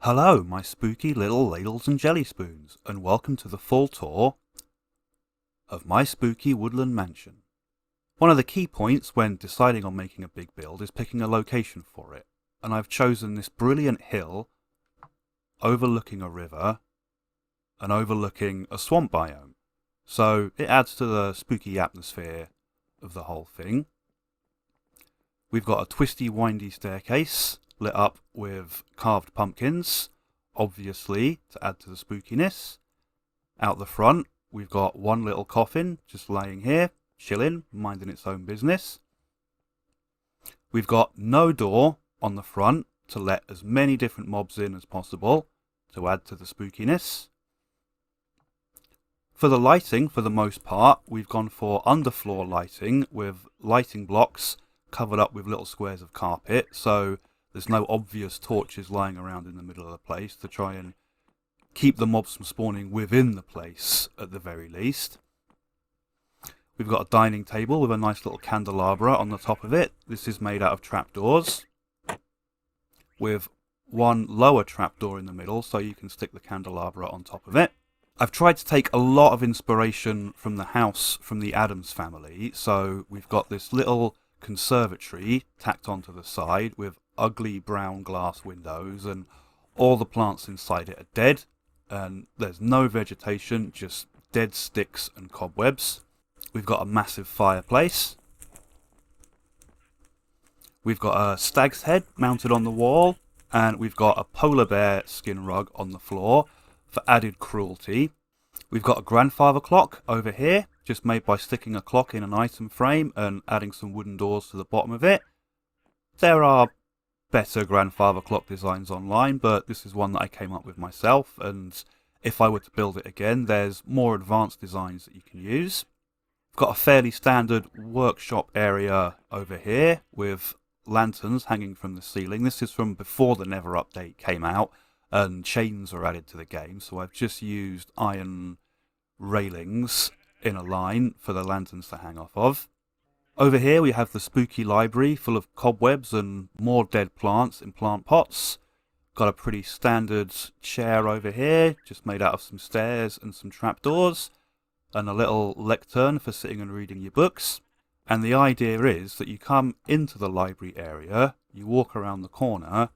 Hello, my spooky little ladles and jelly spoons, and welcome to the full tour of my spooky woodland mansion. One of the key points when deciding on making a big build is picking a location for it, and I've chosen this brilliant hill overlooking a river and overlooking a swamp biome, so it adds to the spooky atmosphere of the whole thing. We've got a twisty, windy staircase lit up with carved pumpkins, obviously to add to the spookiness. Out the front, we've got one little coffin just laying here, chilling, minding its own business. We've got no door on the front to let as many different mobs in as possible to add to the spookiness. For the lighting, for the most part, we've gone for underfloor lighting with lighting blocks covered up with little squares of carpet, so there's no obvious torches lying around in the middle of the place to try and keep the mobs from spawning within the place at the very least. We've got a dining table with a nice little candelabra on the top of it. This is made out of trapdoors with one lower trapdoor in the middle so you can stick the candelabra on top of it. I've tried to take a lot of inspiration from the house from the Addams family, so we've got this little conservatory tacked onto the side with ugly brown glass windows, and all the plants inside it are dead, and there's no vegetation, just dead sticks and cobwebs. We've got a massive fireplace. We've got a stag's head mounted on the wall, and we've got a polar bear skin rug on the floor for added cruelty. We've got a grandfather clock over here, just made by sticking a clock in an item frame and adding some wooden doors to the bottom of it. There are better grandfather clock designs online, but this is one that I came up with myself, and if I were to build it again, there's more advanced designs that you can use. I've got a fairly standard workshop area over here with lanterns hanging from the ceiling. This is from before the Never update came out and chains were added to the game, so I've just used iron railings in a line for the lanterns to hang off of. Over here we have the spooky library full of cobwebs and more dead plants in plant pots. Got a pretty standard chair over here, just made out of some stairs and some trapdoors, and a little lectern for sitting and reading your books. And the idea is that you come into the library area, you walk around the corner,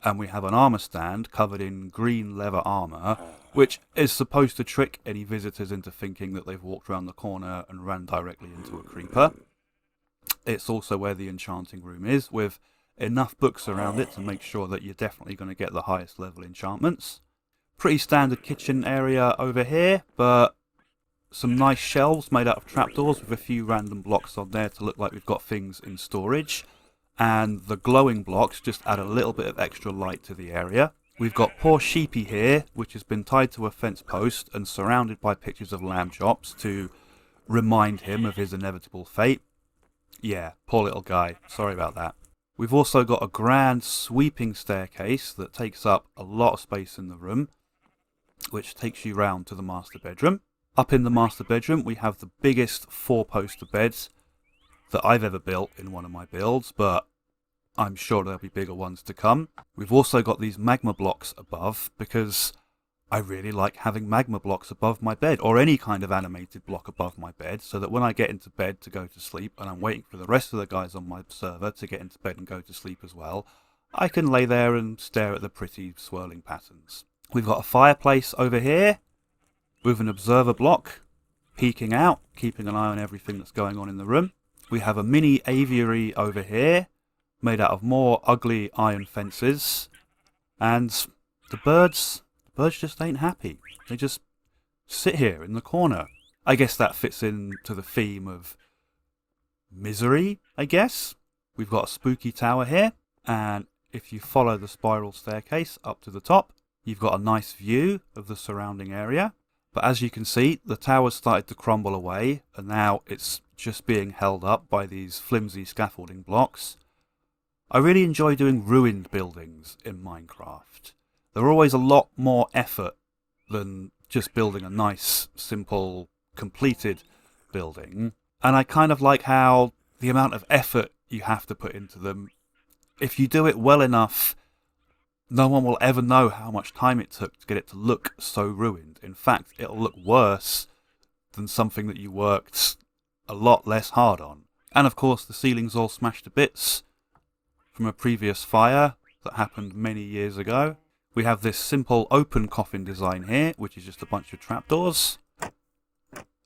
and we have an armour stand covered in green leather armour, which is supposed to trick any visitors into thinking that they've walked around the corner and ran directly into a creeper. It's also where the enchanting room is, with enough books around it to make sure that you're definitely going to get the highest level enchantments. Pretty standard kitchen area over here, but some nice shelves made out of trapdoors with a few random blocks on there to look like we've got things in storage. And the glowing blocks just add a little bit of extra light to the area. We've got poor Sheepy here, which has been tied to a fence post and surrounded by pictures of lamb chops to remind him of his inevitable fate. Yeah, poor little guy. Sorry about that. We've also got a grand sweeping staircase that takes up a lot of space in the room, which takes you round to the master bedroom. Up in the master bedroom, we have the biggest four-poster beds that I've ever built in one of my builds, but I'm sure there'll be bigger ones to come. We've also got these magma blocks above because I really like having magma blocks above my bed, or any kind of animated block above my bed, so that when I get into bed to go to sleep and I'm waiting for the rest of the guys on my server to get into bed and go to sleep as well, I can lay there and stare at the pretty swirling patterns. We've got a fireplace over here with an observer block peeking out, keeping an eye on everything that's going on in the room. We have a mini aviary over here made out of more ugly iron fences, and the birds just ain't happy. They just sit here in the corner. I guess that fits into the theme of misery, I guess. We've got a spooky tower here, and if you follow the spiral staircase up to the top, you've got a nice view of the surrounding area. But as you can see, the tower's started to crumble away, and now it's just being held up by these flimsy scaffolding blocks. I really enjoy doing ruined buildings in Minecraft. They're always a lot more effort than just building a nice, simple, completed building. And I kind of like how the amount of effort you have to put into them, if you do it well enough, no one will ever know how much time it took to get it to look so ruined. In fact, it'll look worse than something that you worked a lot less hard on. And of course the ceiling's all smashed to bits from a previous fire that happened many years ago. We have this simple open coffin design here, which is just a bunch of trapdoors,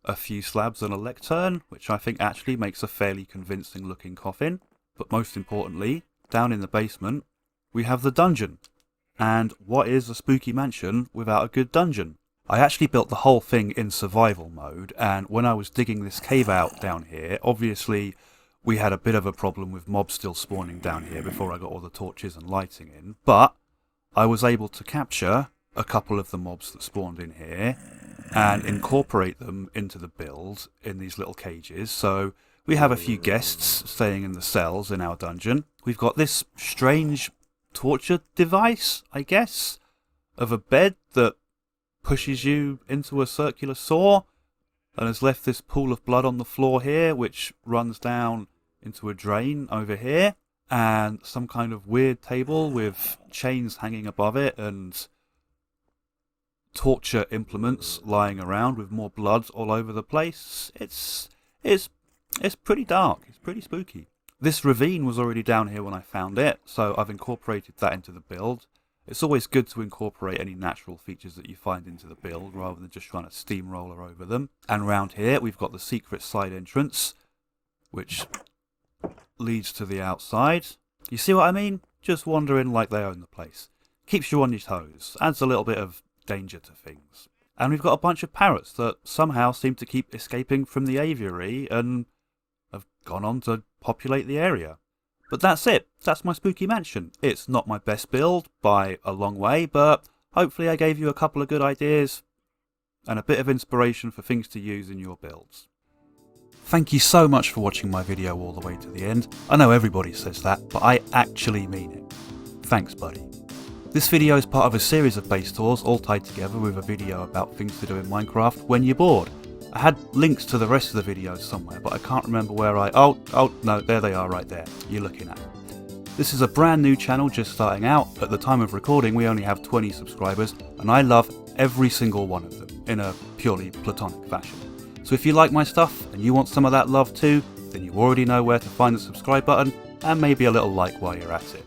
a few slabs and a lectern, which I think actually makes a fairly convincing looking coffin. But most importantly, down in the basement, we have the dungeon. And what is a spooky mansion without a good dungeon? I actually built the whole thing in survival mode, and when I was digging this cave out down here, obviously we had a bit of a problem with mobs still spawning down here before I got all the torches and lighting in, but I was able to capture a couple of the mobs that spawned in here and incorporate them into the build in these little cages. So we have a few guests staying in the cells in our dungeon. We've got this strange torture device, I guess, of a bed that pushes you into a circular saw and has left this pool of blood on the floor here, which runs down into a drain over here, and some kind of weird table with chains hanging above it and torture implements lying around with more blood all over the place. It's pretty dark. It's pretty spooky. This ravine was already down here when I found it, so I've incorporated that into the build. It's always good to incorporate any natural features that you find into the build rather than just trying to steamroller over them. And around here we've got the secret side entrance, which leads to the outside. You see what I mean? Just wandering like they own the place. Keeps you on your toes, adds a little bit of danger to things. And we've got a bunch of parrots that somehow seem to keep escaping from the aviary and have gone on to populate the area. But that's it. That's my spooky mansion. It's not my best build by a long way, but hopefully I gave you a couple of good ideas and a bit of inspiration for things to use in your builds. Thank you so much for watching my video all the way to the end. I know everybody says that, but I actually mean it. Thanks, buddy. This video is part of a series of base tours all tied together with a video about things to do in Minecraft when you're bored. I had links to the rest of the videos somewhere, but I can't remember where oh no, there they are right there. You're looking at it. This is a brand new channel just starting out. At the time of recording we only have 20 subscribers, and I love every single one of them in a purely platonic fashion. So if you like my stuff and you want some of that love too, then you already know where to find the subscribe button and maybe a little like while you're at it.